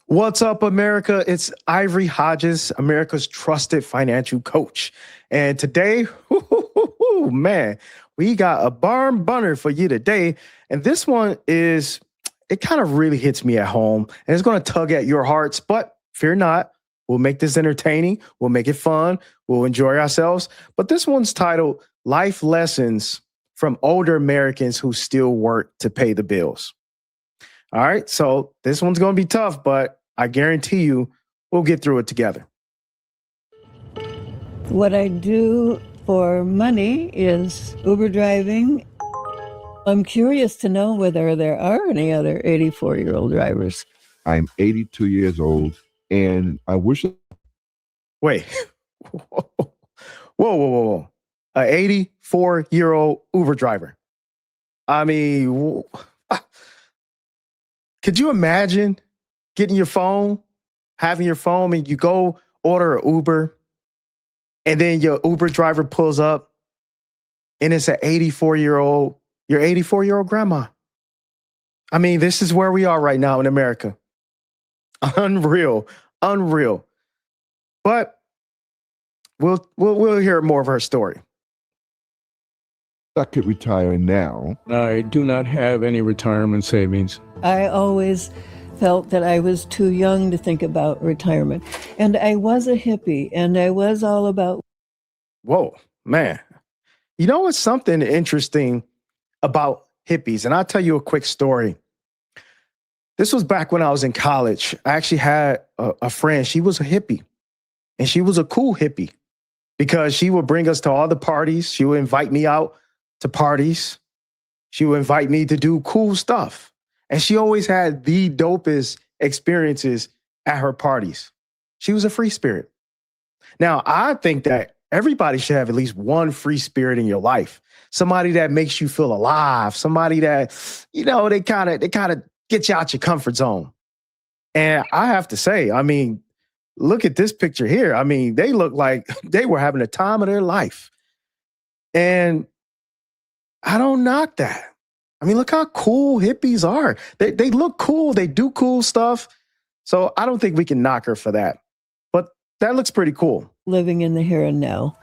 What's up, America? It's Ivory Hodges, America's trusted financial coach. And today, man, we got a barn burner for you today. And this one it kind of really hits me at home and it's going to tug at your hearts, but fear not. We'll make this entertaining. We'll make it fun. We'll enjoy ourselves. But this one's titled Life Lessons from Older Americans Who Still Work to Pay the Bills. All right, so this one's going to be tough, but I guarantee you we'll get through it together. What I do for money is Uber driving. I'm curious to know whether there are any other 84-year-old drivers. I'm 82 years old, and I wish... Wait. Whoa. An 84-year-old Uber driver. I mean... Could you imagine getting your phone, having your phone, and you go order an Uber, and then your Uber driver pulls up, and it's your 84-year-old grandma? I mean, this is where we are right now in America. Unreal. But we'll hear more of her story. I could retire now. I do not have any retirement savings. I always felt that I was too young to think about retirement. And I was a hippie, and I was all about... Whoa, man. You know what's something interesting about hippies? And I'll tell you a quick story. This was back when I was in college. I actually had a friend. She was a hippie, and she was a cool hippie because she would bring us to all the parties. She would invite me out to parties. She would invite me to do cool stuff. And she always had the dopest experiences at her parties. She was a free spirit. Now, I think that everybody should have at least one free spirit in your life. Somebody that makes you feel alive. Somebody that, they kind of get you out your comfort zone. And I have to say, I mean, look at this picture here. I mean, they look like they were having the time of their life. And I don't knock that. I mean, look how cool hippies are. They look cool. They do cool stuff. So I don't think we can knock her for that. But that looks pretty cool. Living in the here and now.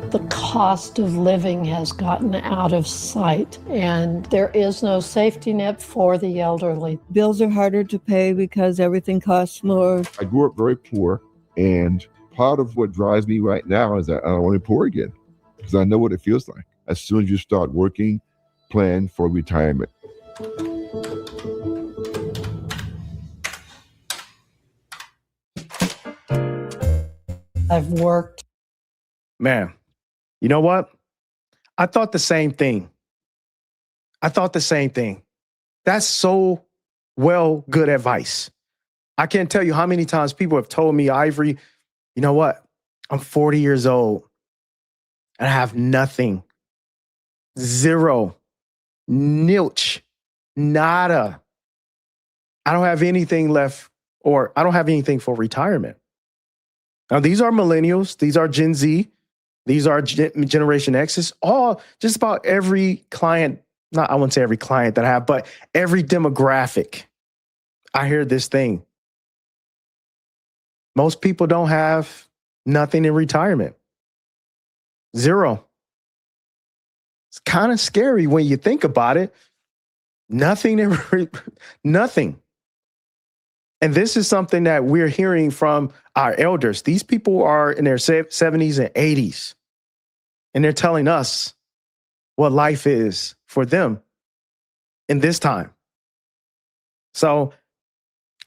The cost of living has gotten out of sight, and there is no safety net for the elderly. Bills are harder to pay because everything costs more. I grew up very poor, and part of what drives me right now is that I don't want to be poor again, because I know what it feels like. As soon as you start working, plan for retirement. I've worked. Man, you know what? I thought the same thing. That's so good advice. I can't tell you how many times people have told me, Ivory, you know what? I'm 40 years old and I have nothing. Zero. Nilch. Nada. I don't have anything left, or I don't have anything for retirement. Now, these are millennials. These are Gen Z. These are Generation X's. All, just about every client, I wouldn't say every client that I have, but every demographic. I hear this thing. Most people don't have nothing in retirement. Zero. It's kind of scary when you think about it. Nothing. And this is something that we're hearing from our elders. These people are in their 70s and 80s, and they're telling us what life is for them in this time. So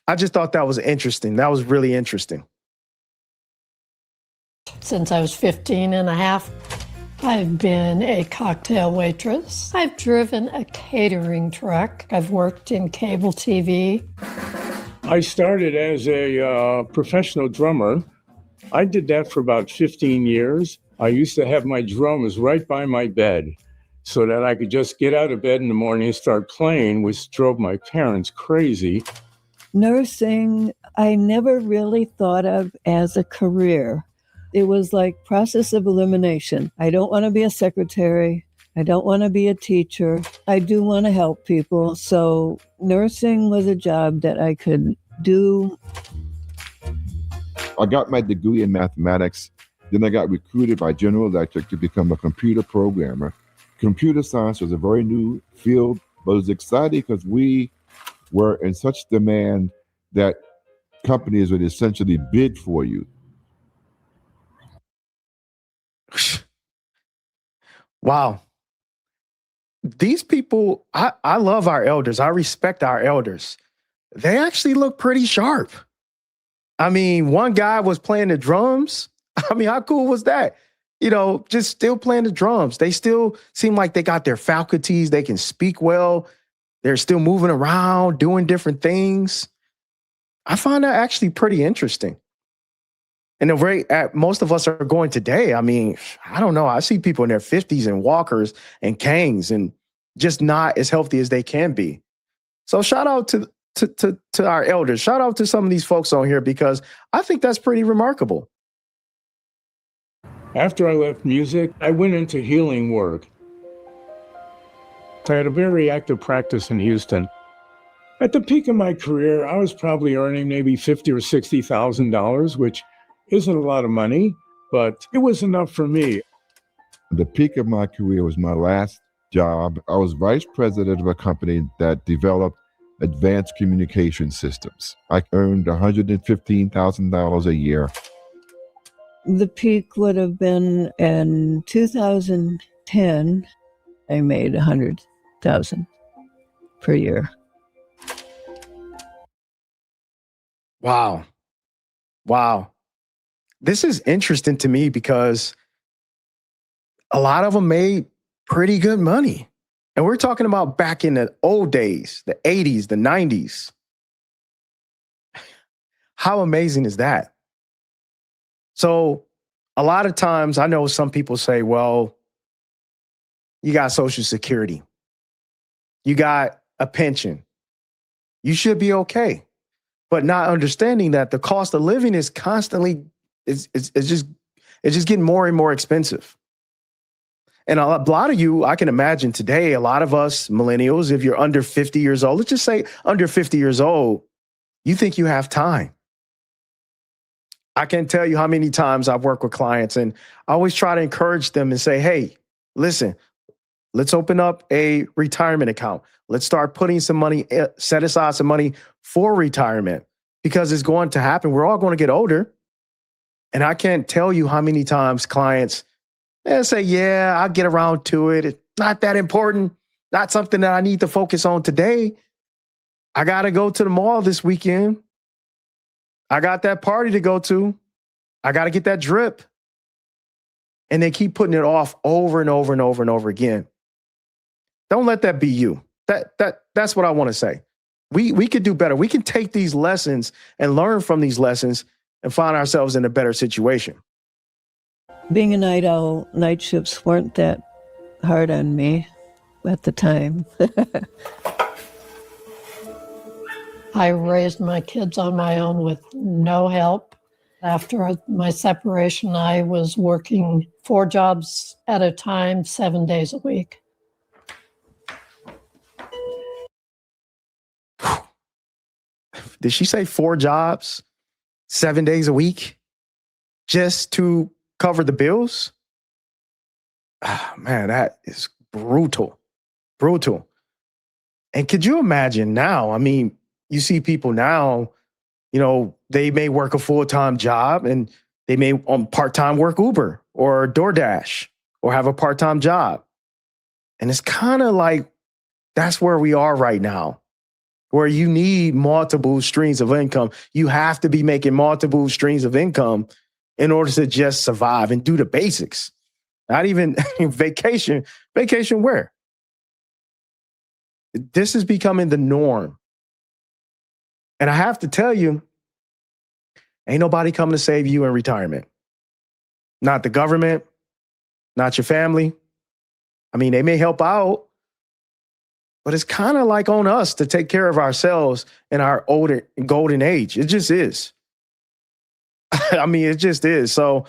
I just thought that was interesting. That was really interesting. Since I was 15 and a half, I've been a cocktail waitress. I've driven a catering truck. I've worked in cable TV. I started as a professional drummer. I did that for about 15 years. I used to have my drums right by my bed so that I could just get out of bed in the morning and start playing, which drove my parents crazy. Nursing, I never really thought of as a career. It was like process of elimination. I don't want to be a secretary. I don't want to be a teacher. I do want to help people. So nursing was a job that I could do? I got my degree in mathematics. Then I got recruited by General Electric to become a computer programmer. Computer science was a very new field, but it was exciting because we were in such demand that companies would essentially bid for you. Wow. These people, I love our elders. I respect our elders. They actually look pretty sharp. I mean, one guy was playing the drums. I mean, how cool was that? You know, just still playing the drums. They still seem like they got their faculties. They can speak well. They're still moving around, doing different things. I find that actually pretty interesting. And the rate at most of us are going today, I mean, I don't know. I see people in their 50s and walkers and canes and just not as healthy as they can be. So shout out to our elders. Shout out to some of these folks on here because I think that's pretty remarkable. After I left music, I went into healing work. I had a very active practice in Houston. At the peak of my career, I was probably earning maybe $50,000 or $60,000, which isn't a lot of money, but it was enough for me. The peak of my career was my last job. I was vice president of a company that developed advanced communication systems. I earned $115,000 a year. The peak would have been in 2010. I made $100,000 per year. Wow. Wow. This is interesting to me because a lot of them made pretty good money. And we're talking about back in the old days, the 80s, the 90s. How amazing is that? So a lot of times I know some people say, well, you got Social Security. You got a pension. You should be okay. But not understanding that the cost of living is constantly, it's just getting more and more expensive. And a lot of you, I can imagine today, a lot of us millennials, if you're under 50 years old, let's just say under 50 years old, you think you have time. I can't tell you how many times I've worked with clients and I always try to encourage them and say, hey, listen, let's open up a retirement account. Let's start putting some money, set aside some money for retirement because it's going to happen. We're all going to get older. And I can't tell you how many times clients say, yeah, I'll get around to it. It's not that important. Not something that I need to focus on today. I got to go to the mall this weekend. I got that party to go to. I got to get that drip. And they keep putting it off over and over and over and over again. Don't let that be you. That's what I want to say. We could do better. We can take these lessons and learn from these lessons and find ourselves in a better situation. Being a night owl, night shifts weren't that hard on me at the time. I raised my kids on my own with no help. After my separation, I was working 4 jobs at a time, 7 days a week. Did she say 4 jobs, 7 days a week, just to cover the bills? Ah, man, that is brutal, brutal. And could you imagine now? I mean, you see people now, you know, they may work a full-time job and they may part-time work Uber or DoorDash or have a part-time job. And it's kind of like, that's where we are right now, where you need multiple streams of income. You have to be making multiple streams of income in order to just survive and do the basics. Not even vacation. Vacation where? This is becoming the norm. And I have to tell you, ain't nobody coming to save you in retirement. Not the government, not your family. I mean, they may help out, but it's kind of like on us to take care of ourselves in our older golden age. It just is. I mean, it just is. So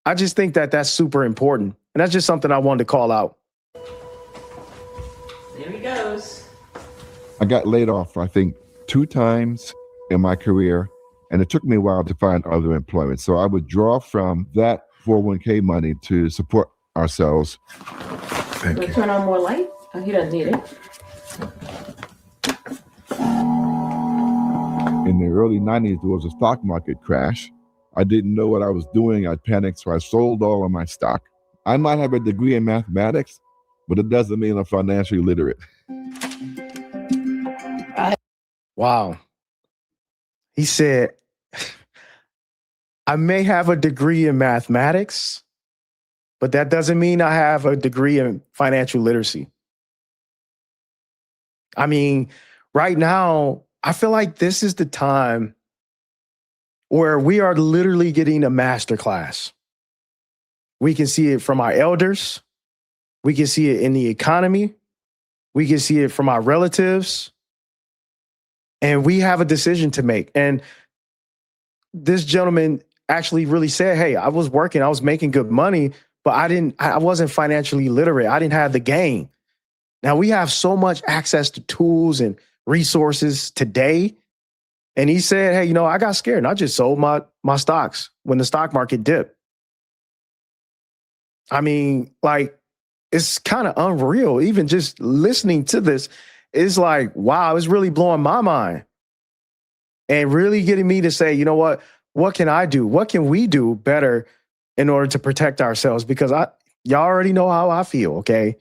I just think that that's super important. And that's just something I wanted to call out. There he goes. I got laid off, I think, 2 times in my career, and it took me a while to find other employment. So I would draw from that 401k money to support ourselves. Thank you. Turn on more light? Oh, he doesn't need it. In the early 90s, there was a stock market crash. I didn't know what I was doing. I panicked, so I sold all of my stock. I might have a degree in mathematics, but it doesn't mean I'm financially literate. Wow. He said, I may have a degree in mathematics, but that doesn't mean I have a degree in financial literacy. I mean, right now, I feel like this is the time where we are literally getting a masterclass. We can see it from our elders. We can see it in the economy. We can see it from our relatives. And we have a decision to make. And this gentleman actually really said, hey, I was working, I was making good money, but I wasn't financially literate. I didn't have the game. Now we have so much access to tools and resources today. And he said, hey, I got scared and I just sold my stocks when the stock market dipped. I mean, like, it's kind of unreal. Even just listening to this is like, wow, it's really blowing my mind and really getting me to say, you know what can I do? What can we do better in order to protect ourselves? Because y'all already know how I feel, okay?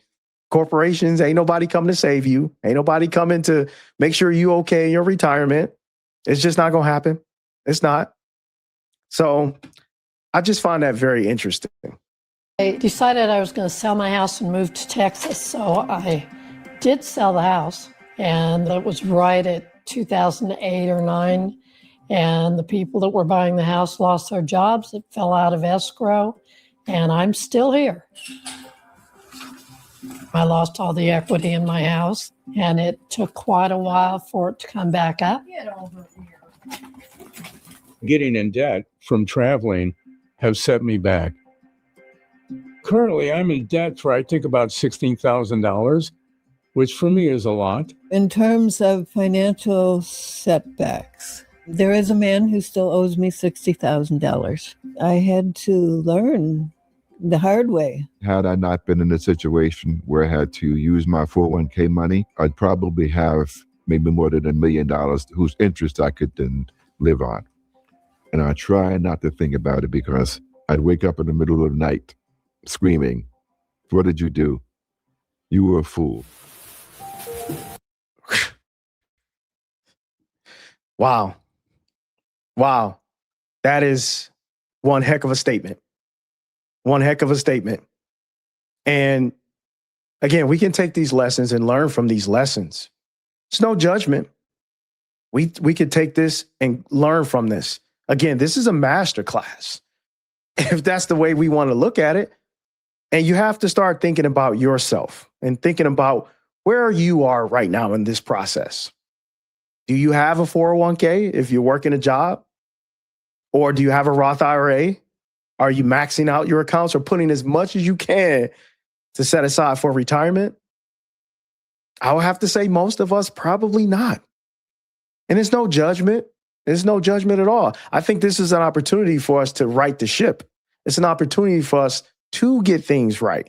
Corporations, ain't nobody coming to save you. Ain't nobody coming to make sure you okay in your retirement. It's just not going to happen. It's not. So I just find that very interesting. I decided I was going to sell my house and move to Texas. So I did sell the house, and it was right at 2008 or 9. And the people that were buying the house lost their jobs. It fell out of escrow, and I'm still here. I lost all the equity in my house, and it took quite a while for it to come back up. Getting in debt from traveling have set me back. Currently, I'm in debt for, I think, about $16,000, which for me is a lot. In terms of financial setbacks, there is a man who still owes me $60,000. I had to learn the hard way. Had I not been in a situation where I had to use my 401k money, I'd probably have maybe more than $1 million whose interest I could then live on. And I try not to think about it because I'd wake up in the middle of the night screaming, what did you do? You were a fool. Wow. Wow. That is one heck of a statement. One heck of a statement. And again, we can take these lessons and learn from these lessons. It's no judgment. We could take this and learn from this. Again, this is a master class, if that's the way we want to look at it. And you have to start thinking about yourself and thinking about where you are right now in this process. Do you have a 401k if you're working a job? Or do you have a Roth IRA? Are you maxing out your accounts or putting as much as you can to set aside for retirement? I would have to say most of us probably not. And it's no judgment. There's no judgment at all. I think this is an opportunity for us to right the ship. It's an opportunity for us to get things right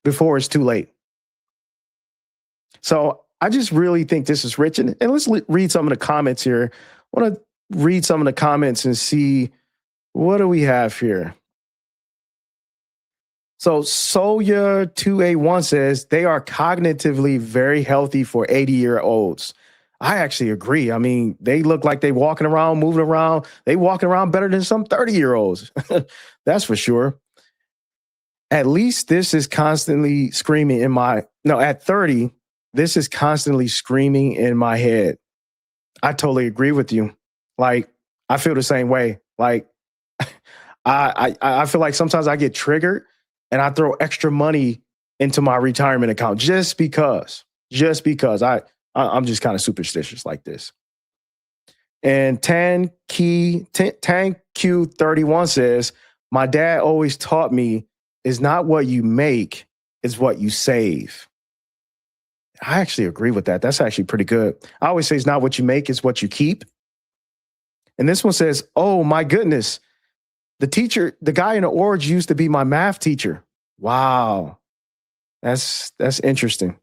before it's too late. So I just really think this is rich. And let's read some of the comments here. I want to read some of the comments and see, what do we have here? So Soya2A1 says they are cognitively very healthy for 80-year-olds. I actually agree. I mean, they look like they walking around, moving around. They walking around better than some 30-year-olds. That's for sure. At least this is constantly screaming in at 30, this is constantly screaming in my head. I totally agree with you. Like, I feel the same way. Like, I feel like sometimes I get triggered and I throw extra money into my retirement account just because I'm just kind of superstitious like this. And TanQ31 says, my dad always taught me it's not what you make, it's what you save. I actually agree with that. That's actually pretty good. I always say it's not what you make, it's what you keep. And this one says, oh my goodness, the guy in the orange used to be my math teacher. Wow. That's interesting.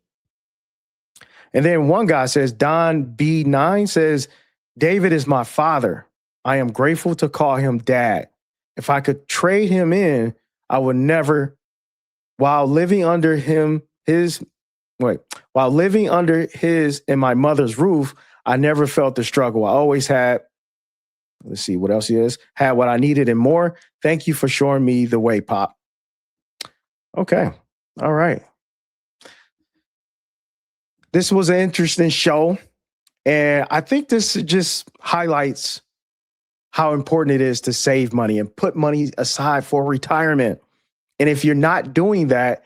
And then one guy says, Don B9 says, David is my father. I am grateful to call him dad. If I could trade him in, I would never, while living under his and my mother's roof, I never felt the struggle. I always had, let's see what else he is, had what I needed and more. Thank you for showing me the way, Pop. Okay. All right. This was an interesting show. And I think this just highlights how important it is to save money and put money aside for retirement. And if you're not doing that,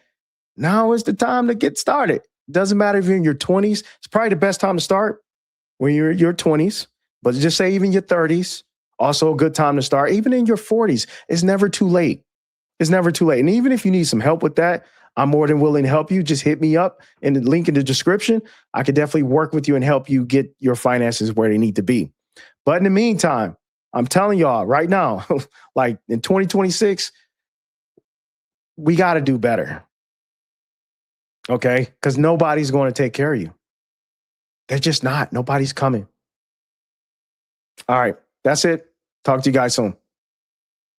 now is the time to get started. Doesn't matter if you're in your 20s. It's probably the best time to start when you're in your 20s. But just say even your 30s, also a good time to start. Even in your 40s, it's never too late. It's never too late. And even if you need some help with that, I'm more than willing to help you. Just hit me up in the link in the description. I could definitely work with you and help you get your finances where they need to be. But in the meantime, I'm telling y'all right now, like in 2026, we got to do better. Okay? Because nobody's going to take care of you. They're just not. Nobody's coming. All right. That's it. Talk to you guys soon.